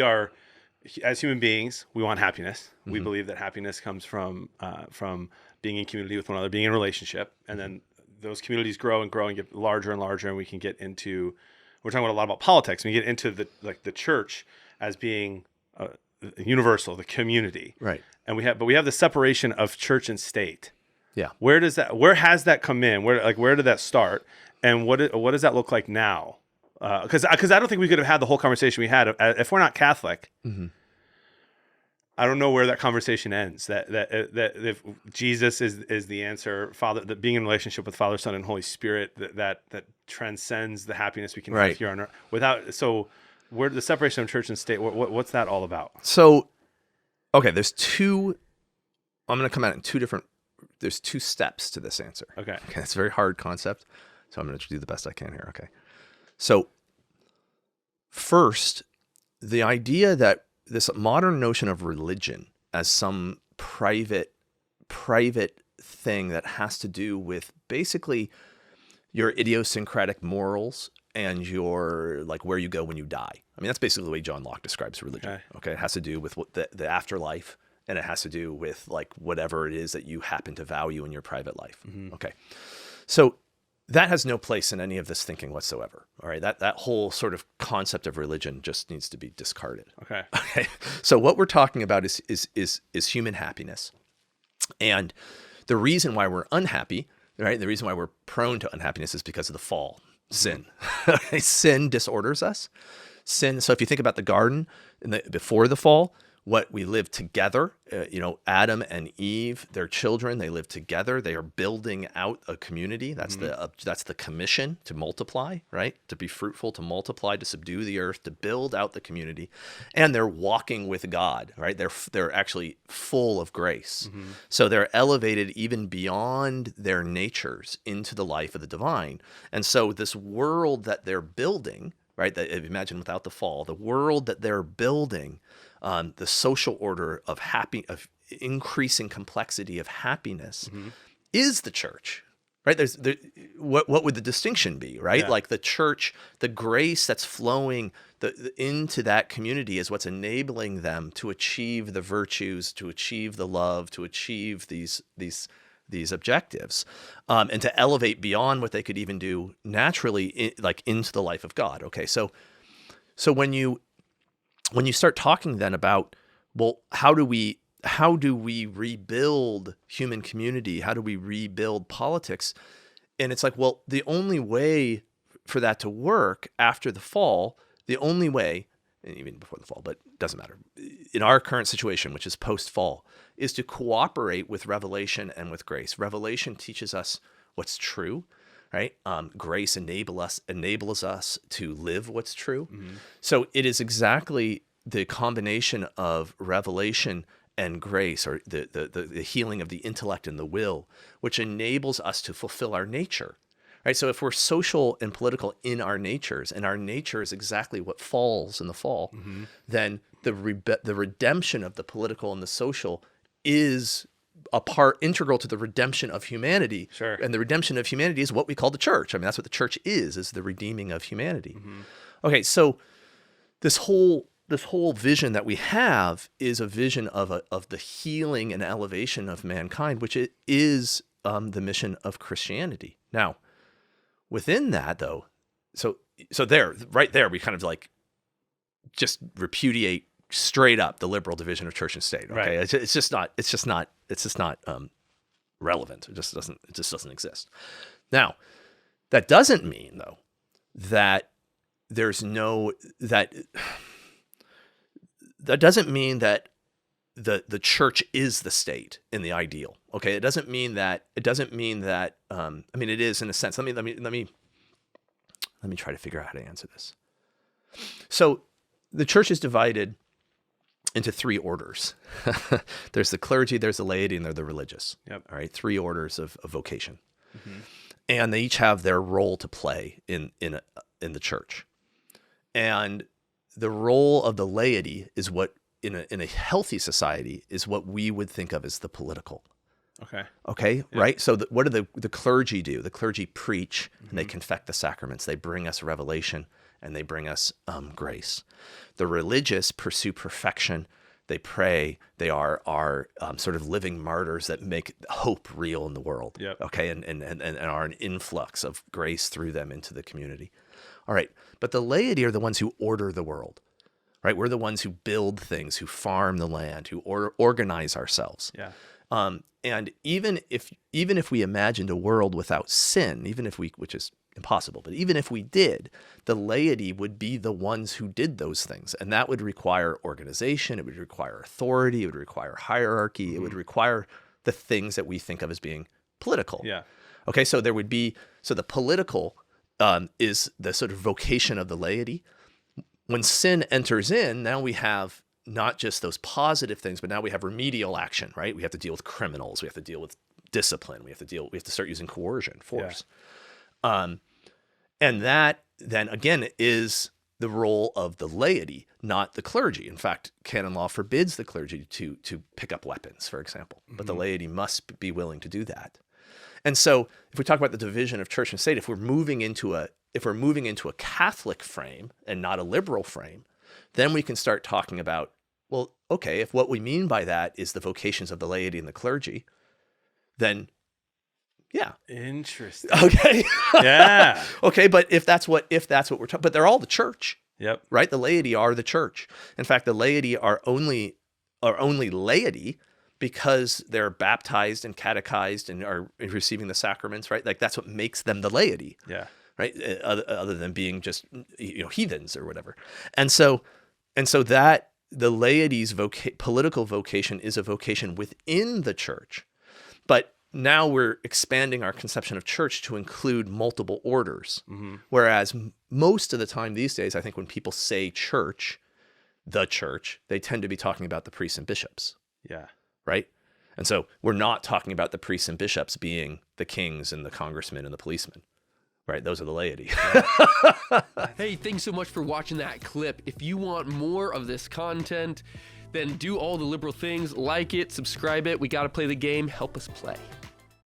as human beings, we want happiness. We believe that happiness comes from being in community with one another, being in relationship, and then those communities grow and get larger and larger, and we can get into. We're talking a lot about politics. We get into the church as being universal, the community, right? And we have the separation of church and state. Yeah. Where has that come in? Where did that start? And what does that look like now? Because I don't think we could have had the whole conversation we had if we're not Catholic. Mm-hmm. I don't know where that conversation ends. That if Jesus is the answer, Father, that being in relationship with Father, Son, and Holy Spirit, that transcends the happiness we can have here on earth. Where the separation of church and state? What's that all about? So, okay, there's two. I'm going to come at it in two different. There's two steps to this answer. Okay, it's a very hard concept, so I'm going to do the best I can here. Okay, so first, the idea that this modern notion of religion as some private thing that has to do with basically your idiosyncratic morals and your like where you go when you die. I mean, that's basically the way John Locke describes religion. Okay, it has to do with what the afterlife, and it has to do with like whatever it is that you happen to value in your private life. Mm-hmm. Okay, so that has no place in any of this thinking whatsoever. All right, that whole sort of concept of religion just needs to be discarded. Okay. So what we're talking about is human happiness, and the reason why we're unhappy, right? The reason why we're prone to unhappiness is because of the fall, sin. Sin disorders us. Sin. So if you think about the garden before the fall, what we live together, Adam and Eve, their children, they live together. They are building out a community. That's the commission to multiply, right? To be fruitful, to multiply, to subdue the earth, to build out the community, and they're walking with God, right? They're actually full of grace, so they're elevated even beyond their natures into the life of the divine. And so this world that they're building, right? That imagine without the fall, the world that they're building. The social order of increasing complexity of happiness is the church, right? What would the distinction be, right? Yeah. Like the church, the grace that's flowing into that community is what's enabling them to achieve the virtues, to achieve the love, to achieve these objectives, and to elevate beyond what they could even do naturally, into the life of God. Okay, so when you start talking then about, well, how do we rebuild human community? How do we rebuild politics? And it's like, well, the only way for that to work after the fall, the only way, and even before the fall, but it doesn't matter, in our current situation, which is post-fall, is to cooperate with revelation and with grace. Revelation teaches us what's true, right? Grace enables us to live what's true. Mm-hmm. So it is exactly the combination of revelation and grace, or the healing of the intellect and the will, which enables us to fulfill our nature, right? So if we're social and political in our natures, and our nature is exactly what falls in the fall, then the redemption of the political and the social is a part integral to the redemption of humanity. Sure. And the redemption of humanity is what we call the church. I mean, that's what the church is the redeeming of humanity. Okay, so this whole vision that we have is a vision of the healing and elevation of mankind, which it is the mission of Christianity. Now, within that, though, so there, right there, we kind of like just repudiate straight up the liberal division of church and state. Okay, right. It's just not relevant. It just doesn't exist. Now, that doesn't mean though that that doesn't mean that the church is the state in the ideal. Okay, it doesn't mean that. I mean, it is in a sense. Let me try to figure out how to answer this. So the church is divided into three orders. There's the clergy, there's the laity, and there's the religious. Yep. All right, three orders of vocation, and they each have their role to play in the church. And the role of the laity is what in a healthy society is what we would think of as the political. Okay, yeah. Right? So what do the clergy do? The clergy preach, and they confect the sacraments. They bring us revelation, and they bring us grace. The religious pursue perfection. They pray. They are sort of living martyrs that make hope real in the world. Yep. Okay, and are an influx of grace through them into the community. All right, but the laity are the ones who order the world. Right, we're the ones who build things, who farm the land, who organize ourselves. Yeah. And even if we imagined a world without sin, which is impossible, but even if we did, the laity would be the ones who did those things. And that would require organization, it would require authority, it would require hierarchy, it would require the things that we think of as being political. Yeah. Okay, so the political is the sort of vocation of the laity. When sin enters in, now we have not just those positive things, but now we have remedial action, right? We have to deal with criminals. We have to deal with discipline. We have to start using coercion, force. Yeah. And that then again is the role of the laity, not the clergy. In fact, canon law forbids the clergy to pick up weapons, for example, but the laity must be willing to do that. And so if we talk about the division of church and state, if we're moving into a Catholic frame and not a liberal frame, then we can start talking about, well, okay, if what we mean by that is the vocations of the laity and the clergy, then yeah. Interesting. Okay. Yeah. Okay, but if that's what we're talking, but they're all the church. Yep. Right? The laity are the church. In fact, the laity are only laity because they're baptized and catechized and are receiving the sacraments, right? Like that's what makes them the laity. Yeah. Right? Other than being just heathens or whatever. And so that the laity's political vocation is a vocation within the church. But now we're expanding our conception of church to include multiple orders. Mm-hmm. Whereas most of the time these days, I think when people say church, the church, they tend to be talking about the priests and bishops. Yeah. Right? And so we're not talking about the priests and bishops being the kings and the congressmen and the policemen. Right, those are the laity. Hey, thanks so much for watching that clip. If you want more of this content, then do all the liberal things, like it, subscribe it. We got to play the game. Help us play.